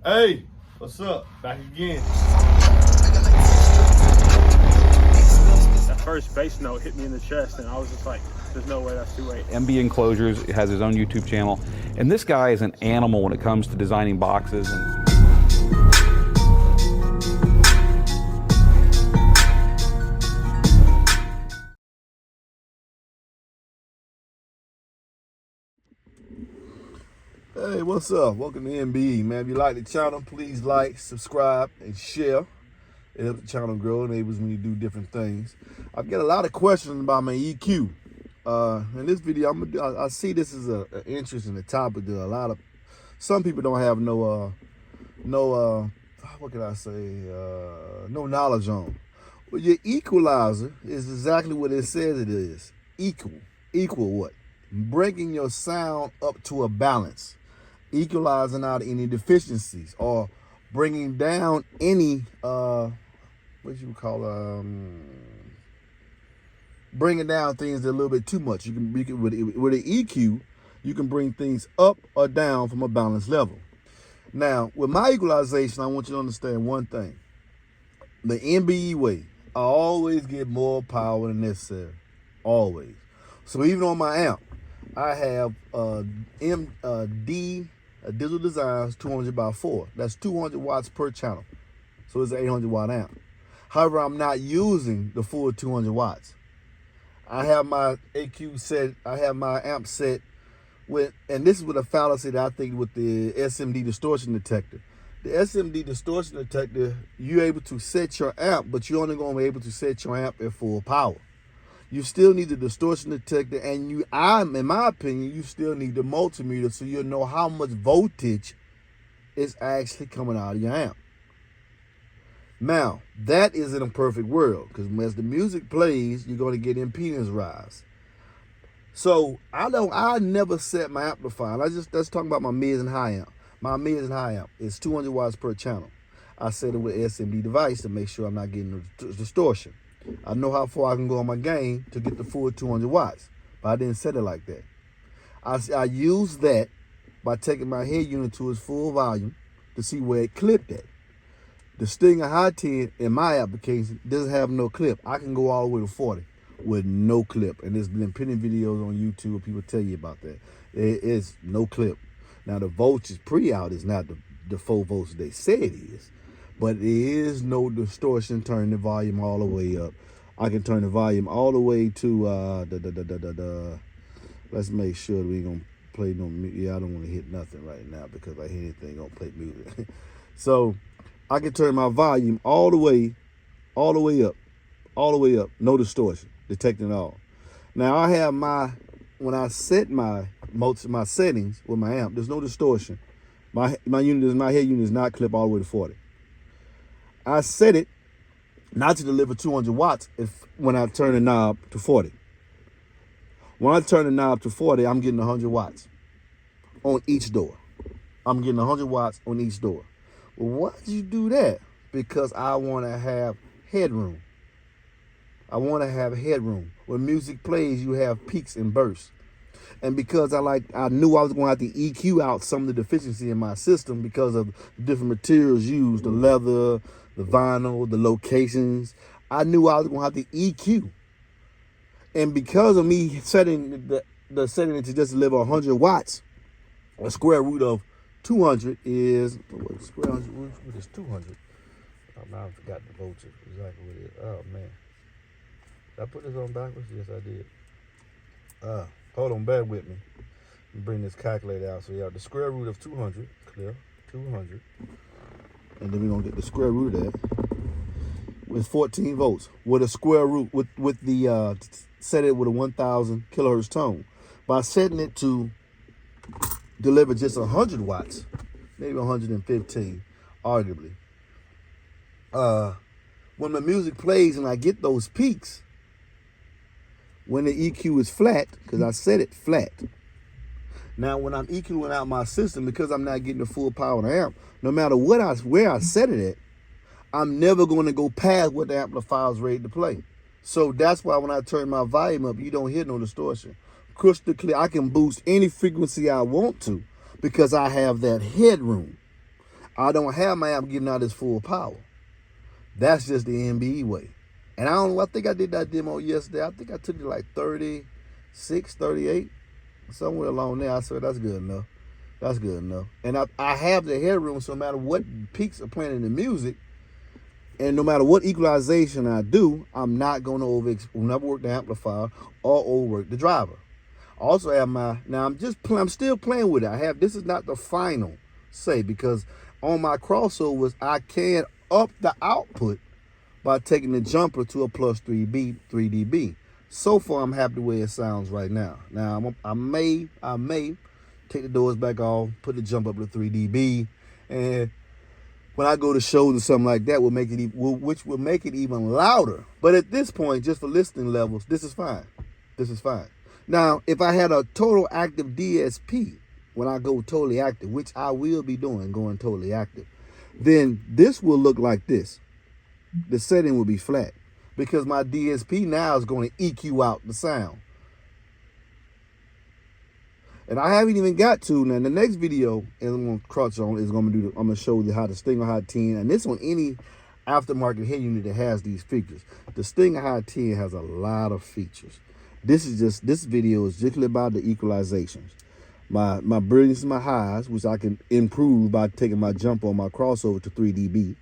Hey, what's up? Back again. That first bass note hit me in the chest, and I was just like, there's no way that's 2/8. MB Enclosures has his own YouTube channel, and this guy is an animal when it comes to designing boxes. Hey, what's up? Welcome to MBE, man. If you like the channel, please like, subscribe, and share. It helps the channel grow and enables me to do different things. I've got a lot of questions about my EQ. In this video, I see this is an interesting topic that some people don't have no knowledge on. Well, your equalizer is exactly what it says it is. Equal what? Bringing your sound up to a balance. Equalizing out any deficiencies or bringing down any bringing down things that are a little bit too much. You can with an EQ, you can bring things up or down from a balanced level. Now, with my equalization, I want you to understand one thing. The MBE way, I always get more power than necessary. Always. So even on my amp, I have Digital Designs 200x4. That's 200 watts per channel. So it's an 800 watt amp. However, I'm not using the full 200 watts. I have my AQ set, I have my amp set with, and this is with a fallacy that I think with the SMD distortion detector. The SMD distortion detector, you're able to set your amp, but you're only going to be able to set your amp at full power. You still need the distortion detector, and in my opinion, you still need the multimeter so you'll know how much voltage is actually coming out of your amp. Now, that is in a perfect world, because as the music plays, you're going to get impedance rise. So I never set my amplifier. Let's talk about my mids and high amp. My mids and high amp is 200 watts per channel. I set it with an SMD device to make sure I'm not getting the distortion. I know how far I can go on my gain to get the full 200 watts, but I didn't set it like that. I used that by taking my head unit to its full volume to see where it clipped at. The Stinger High 10 in my application doesn't have no clip. I can go all the way to 40 with no clip. And there's been plenty of videos on YouTube where people tell you about that. There is no clip. Now the voltage pre-out is not the 4 volts they say it is. But there is no distortion turning the volume all the way up. I can turn the volume all the way to let's make sure that we ain't gonna play no music. Yeah, I don't want to hit nothing right now because if I hit anything, gonna play music. So I can turn my volume all the way up, no distortion, detecting all. Now I have when I set my settings with my amp, there's no distortion. My head unit is not clip all the way to 40. I set it not to deliver 200 watts when I turn the knob to 40. When I turn the knob to 40, I'm getting 100 watts on each door. I'm getting 100 watts on each door. Well, why did you do that? Because I want to have headroom. I want to have headroom. When music plays, you have peaks and bursts. And because I knew I was going to have to EQ out some of the deficiency in my system because of different materials used, the leather, the vinyl, the locations. I knew I was going to have to EQ. And because of me setting the setting to just deliver 100 watts, a square root of 200 is, what is 200? Oh, now I forgot the voltage, exactly what it is. Oh, man. Did I put this on backwards? Yes, I did. Hold on, bear with me. Let me bring this calculator out. So you have the square root of 200, clear, 200. And then we're going to get the square root of that with 14 volts. With a square root, with the, set it with a 1000 kilohertz tone. By setting it to deliver just 100 watts, maybe 115, arguably. When the music plays and I get those peaks, when the EQ is flat, because I set it flat. Now, when I'm EQing out my system, because I'm not getting the full power of the amp, no matter where I set it at, I'm never going to go past what the amplifier is ready to play. So that's why when I turn my volume up, you don't hear no distortion. Crystal clear. I can boost any frequency I want to because I have that headroom. I don't have my amp giving out its full power. That's just the MBE way. And I think I did that demo yesterday. I think I took it like 36, 38, somewhere along there. I said, that's good enough. That's good enough. And I have the headroom, so no matter what peaks are playing in the music, and no matter what equalization I do, I'm not going to never work the amplifier or overwork the driver. I also have I'm still playing with it. This is not the final say, because on my crossovers, I can up the output by taking the jumper to a plus 3 dB. So far, I'm happy the way it sounds right now. Now, I may take the doors back off, put the jump up to 3 dB, and when I go to shows or something like that, which will make it even louder. But at this point, just for listening levels, this is fine. This is fine. Now, if I had a total active DSP, when I go totally active, which I will be doing, going totally active, then this will look like this. The setting will be flat, because my DSP now is going to EQ out the sound. And I haven't even got to, now the next video I'm going to crutch on is I'm going to show you how the Stinger High 10, and this on any aftermarket head unit that has these features. The Stinger High 10 has a lot of features. This video is strictly about the equalizations. My brilliance and my highs, which I can improve by taking my jump on my crossover to 3 dB.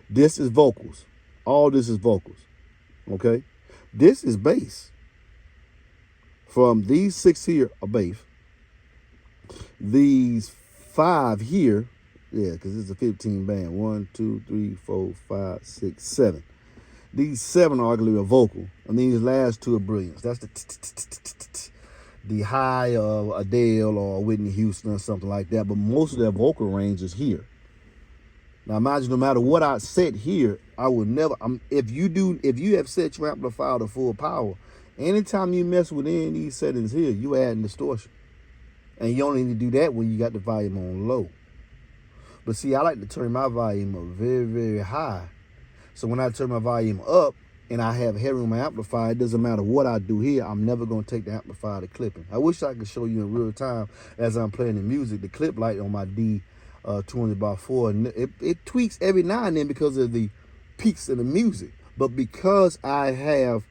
This is vocals. All this is vocals. Okay? This is bass. From these 6 here are bass. These 5 here, yeah, because it's a 15 band. 1, 2, 3, 4, 5, 6, 7. These 7 are arguably a vocal, and these last 2 are brilliance. That's the high of Adele or Whitney Houston or something like that. But most of their vocal range is here. Now imagine, no matter what I set here, I would never. If you have set your amplifier to full power, anytime you mess with any of these settings here, you add distortion. And you only need to do that when you got the volume on low. But see, I like to turn my volume up very, very high. So when I turn my volume up and I have headroom in my amplifier, it doesn't matter what I do here, I'm never going to take the amplifier to clipping. I wish I could show you in real time as I'm playing the music, the clip light on my D200x4. And it tweaks every now and then because of the peaks in the music. But because I have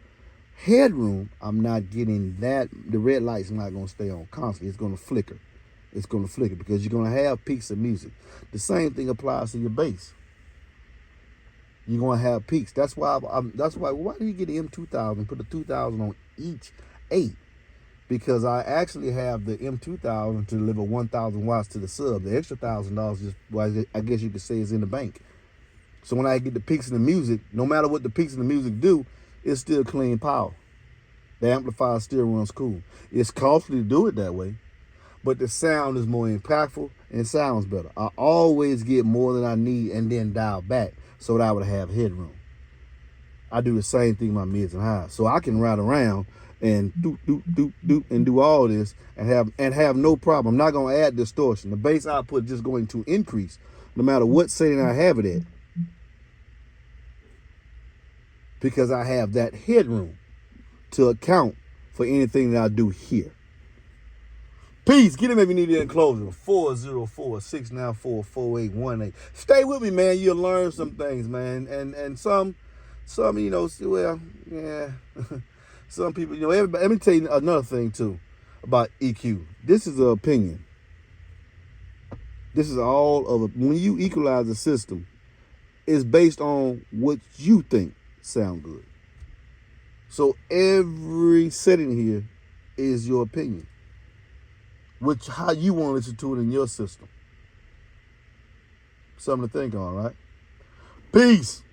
headroom, I'm not getting that. The red light's not going to stay on constantly. It's going to flicker. It's going to flicker because you're going to have peaks of music. The same thing applies to your bass. You're going to have peaks. That's why why do you get the M2000, put the 2000 on each 8? Because I actually have the M2000 to deliver 1,000 watts to the sub. The extra $1,000 just, well, I guess you could say, is in the bank. So when I get the peaks in the music, no matter what the peaks in the music do, it's still clean power. The amplifier still runs cool. It's costly to do it that way, but the sound is more impactful and it sounds better. I always get more than I need and then dial back so that I would have headroom. I do the same thing with my mids and highs. So I can ride around and do all this and have no problem. I'm not going to add distortion. The bass output is just going to increase no matter what setting I have it at, because I have that headroom to account for anything that I do here. Peace. Get him if you need it in closing. 404-694-4818. Stay with me, man. You'll learn some things, man. And some, you know, well, yeah. Some people, you know, everybody. Let me tell you another thing too about EQ. This is an opinion. This is all of it. When you equalize the system, it's based on what you think sound good. So every setting here is your opinion, how you want to listen to it in your system. Something to think on, right? Peace.